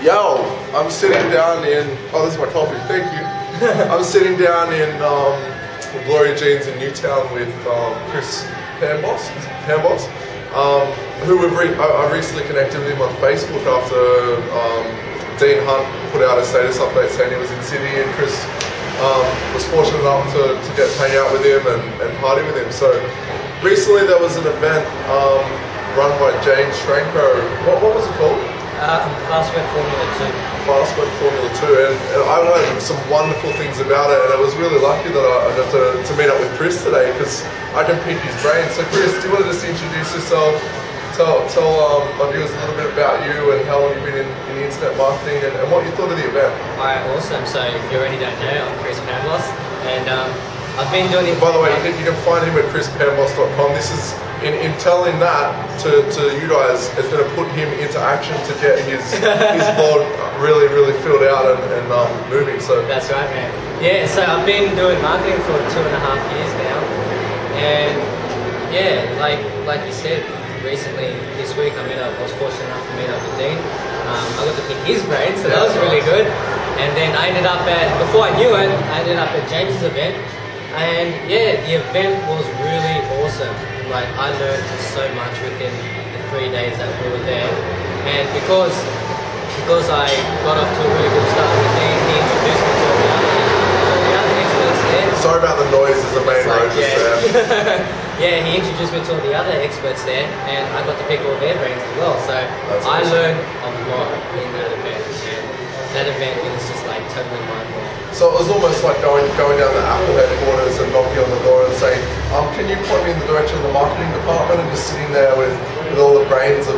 Yo, I'm sitting down in, oh, this is my coffee, thank you. I'm sitting down in Gloria Jeans in Newtown with Chris Pambos, who I recently connected with him on Facebook after Dean Hunt put out a status update saying he was in Sydney, and Chris was fortunate enough to get to hang out with him and party with him. So recently there was an event run by James Schramko. What was it called? Fast Web Formula 2. Fast Web Formula 2, and I heard some wonderful things about it, and I was really lucky that I got to meet up with Chris today because I can pick his brain. So Chris, do you want to just introduce yourself, tell my viewers a little bit about you and how long you've been in the internet marketing and what you thought of the event? Alright, awesome. So if you already don't know, I'm Chris Pambos, and I've been doing it. By the way, you can find him at chrispambos.com. This is in telling that to you guys, it's going to put him into action to get his blog really filled out and moving. So that's right, man. Yeah, so I've been doing marketing for 2.5 years now, and yeah, like you said, recently this week I was fortunate enough to meet up with Dean. I got to pick his brain, so that was really good. And then I ended up before I knew it, I ended up at James's event. And yeah, the event was really awesome. Like, I learned so much within the 3 days that we were there. And because I got off to a really good start with Dean, he introduced me to the other experts there. Sorry about the noise, there's a main road just there. Yeah, he introduced me to all the other experts there, and I got to pick all their brains as well. So I learned a lot in that event, and that event was just like totally mind-blowing. So it was almost like going down the Apple headquarters and knocking on the door and saying, can you point me in the direction of the marketing department, and just sitting there with all the brains of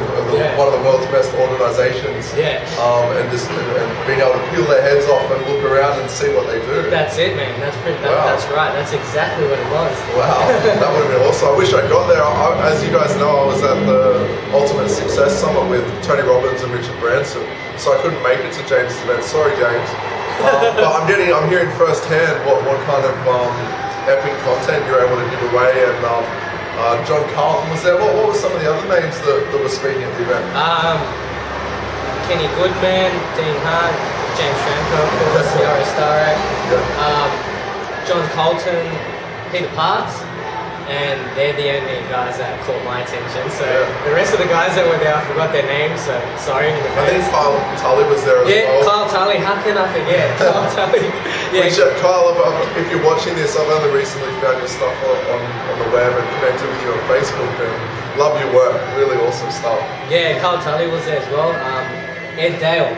one of the world's best organizations, and just being able to peel their heads off and look around and see what they do. That's it, man. That's right. That's exactly what it was. Wow, that would have been awesome. I wish I got there. As you guys know, I was at the Ultimate Success Summit with Tony Robbins and Richard Branson, so I couldn't make it to James' event. Sorry, James. But I'm hearing firsthand what kind of epic content you're able to give away, and John Carlton was there. What were some of the other names that were speaking at the event? Kenny Goodman, Dean Hunt, James Schramko, of course, Yara Starek, John Colton, Peter Parks, and they're the only guys that caught my attention. So the rest of the guys that were there, I forgot their names, so sorry. I think Kyle Tully was there as well. Yeah, Kyle Tully, how can I forget? Kyle Tully. Yeah. Kyle, if you're watching this, I've only recently found your stuff on the web and connected with you on Facebook, and love your work, really awesome stuff. Yeah, Kyle Tully was there as well. Ed Dale.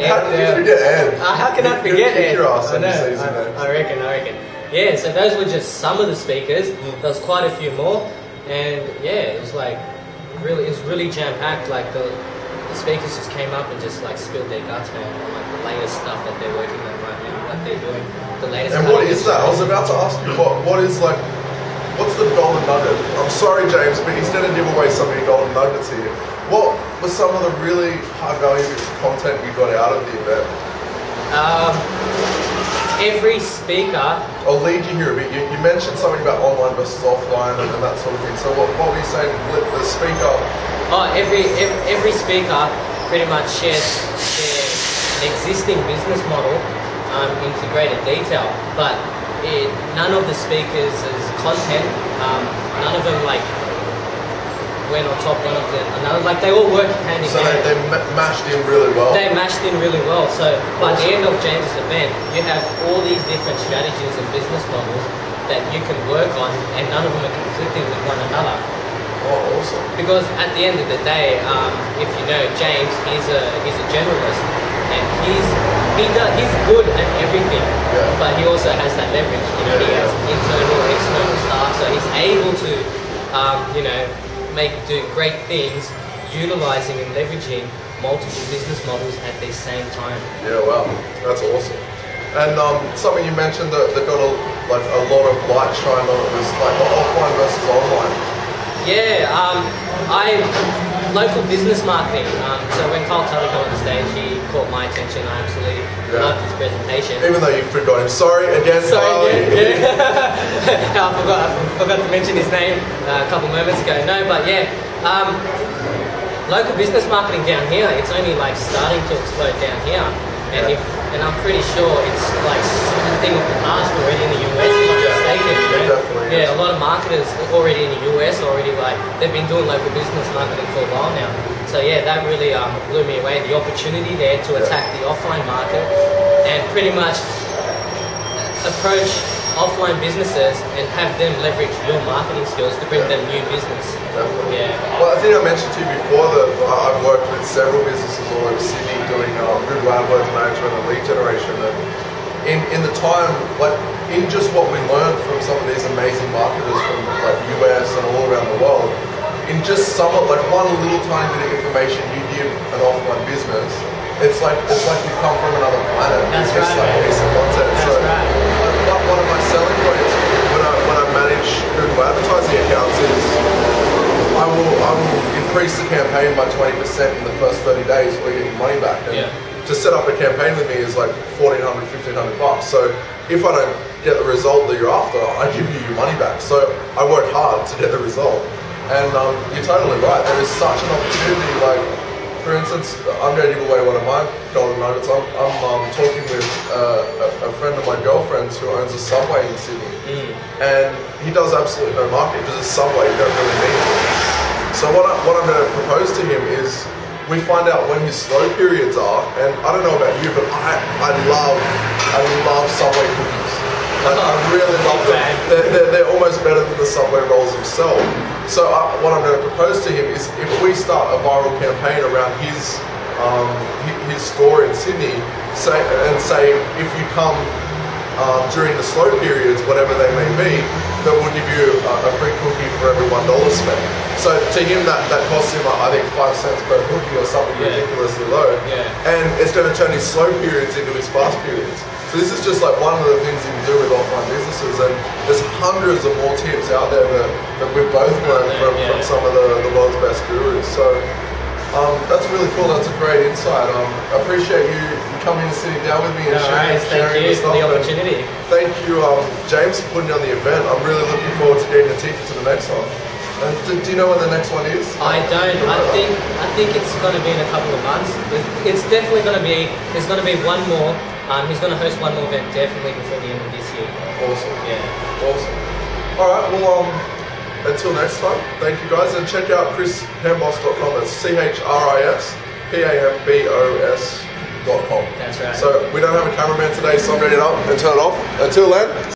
How did you forget Ed? How can I forget Ed? Your ass when you see his name. I reckon. Yeah, so those were just some of the speakers. There was quite a few more, and yeah, it was really jam-packed. Like the speakers just came up and just like spilled their guts, man, on like the latest stuff that they're working on right now, what they're doing, the latest. And what is that? I was about to ask you what's the golden nugget? I'm sorry, James, but he's going to give away so many golden nuggets here. What was some of the really high value content you got out of the event? Every speaker... I'll lead you here a bit. You mentioned something about online versus offline and that sort of thing. So what were you saying? The speaker... Oh, every speaker pretty much shares their existing business model into greater detail. But none of the speakers' content, none of them went on top one of another. Like, they all work hand in hand. So they mashed in really well. They mashed in really well. So by the end of James's event, you have all these different strategies and business models that you can work on, and none of them are conflicting with one another. Oh, awesome. Because at the end of the day, if you know James, he's a generalist, and he's good at everything, but he also has that leverage. He has internal, external staff, so he's able to, do great things, utilizing and leveraging multiple business models at the same time. Yeah, wow, that's awesome. And something you mentioned that got a lot of light shine on it was like the offline versus online. Yeah, local business marketing. So when Carl Tully came on the stage, he caught my attention. I absolutely loved his presentation. Even though you forgot him. Sorry again, Carly. I forgot to mention his name a couple moments ago. No, but yeah, local business marketing down here, it's only like starting to explode down here, and I'm pretty sure it's like a thing of the past already in the US. If I'm mistaken, you know? Definitely. Yeah, a lot of marketers already in the US already like they've been doing local business marketing for a while now. So yeah, that really blew me away. The opportunity there to attack the offline market and pretty much approach offline businesses and have them leverage your marketing skills to bring them new business. Definitely. Yeah. Well, I think I mentioned to you before that I've worked with several businesses all over Sydney doing Google AdWords management and lead generation. And in the time, like in just what we learned from some of these amazing marketers from like US and all around the world, in just some of like one little tiny bit of information you give an offline business, it's like you come from another planet. That's with this right, like man. piece of content. That's So right. one of my selling points when I manage Google advertising accounts is I will increase the campaign by 20% in the first 30 days or you get your money back. And to set up a campaign with me is like $1,400, $1,500. So if I don't get the result that you're after, I give you your money back. So I work hard to get the result. And you're totally right. There is such an opportunity. Like, for instance, I'm going to give away one of my golden nuggets. I'm talking with a friend of my girlfriend's who owns a Subway in Sydney, and he does absolutely no marketing because it's Subway. You don't really need it. So what I'm going to propose to him is we find out when his slow periods are. And I don't know about you, but I love Subway cookies. Like, I really love them. They're almost better than the Subway rolls themselves. So what I'm going to propose to him is if we start a viral campaign around his store in Sydney, say if you come during the slow periods, whatever they may be, that we'll give you a free cookie for every $1 spent. So to him that costs him I think 5 cents per cookie or something ridiculously low. And it's going to turn his slow periods into his fast periods. So this is just like one of the things you can do with offline businesses, and there's hundreds of more tips out there that we've both learned from some of the world's best gurus. So that's really cool. That's a great insight. I appreciate you coming and sitting down with me and sharing Thank you for the opportunity. Thank you, James, for putting on the event. I'm really looking forward to getting the ticket to the next one. Do you know when the next one is? I don't. I think it's going to be in a couple of months. It's definitely going to be. There's going to be one more. He's going to host one more event definitely before the end of this year. Awesome. Yeah. Awesome. All right. Well, until next time, thank you guys, and check out chrispambos.com. That's CHRISPAMBOS.com. That's right. So we don't have a cameraman today, so I'm ready to turn it off. Until then.